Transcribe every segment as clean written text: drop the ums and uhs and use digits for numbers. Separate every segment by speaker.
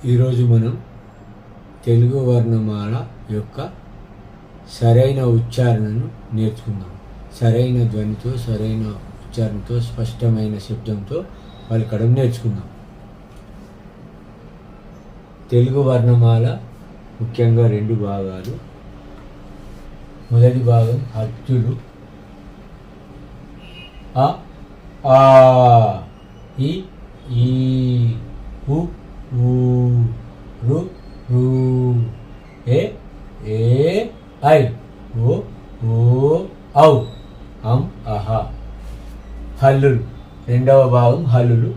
Speaker 1: ఈరోజు మనం తెలుగు వర్ణమాల యొక్క సరైన ఉచ్చారణను నేర్చుకుందాం. సరైన ధ్వనితో, సరైన ఉచ్చారణతో, స్పష్టమైన శబ్దంతో పలకడం నేర్చుకుందాం. తెలుగు వర్ణమాల ముఖ్యంగా రెండు భాగాలు. మొదటి భాగం అచ్చులు అ, ఆ, ఇ, ఈ, ఉ, ఊ, రు, రు, ఏ, ఐ, ఓ, ఔ, అం, అహ. హల్లులు రెండవ భాగం హల్లులు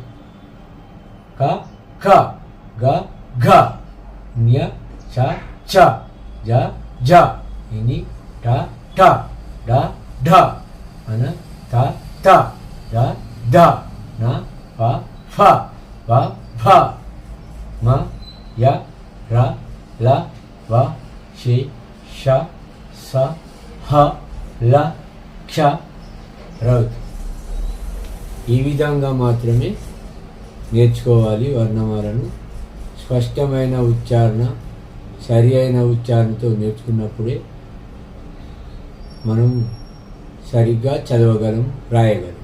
Speaker 1: క, ఖ, గ, ఘ, జ్ఞ, చ, ఛ, జ, ఝ, ఇని, ట, ఠ, డ, ఢ, అన, త, థ, ద, ధ, న, ప, ఫ, వ, ఫ, మ, య, ర, ల, వ, షి, ష, స, హ, ల, క్ష, రౌత్. ఈ విధంగా మాత్రమే నేర్చుకోవాలి వర్ణమాలను. స్పష్టమైన ఉచ్చారణ, సరి అయిన ఉచ్చారణతో నేర్చుకున్నప్పుడే మనం సరిగ్గా చదవగలం, రాయగలం.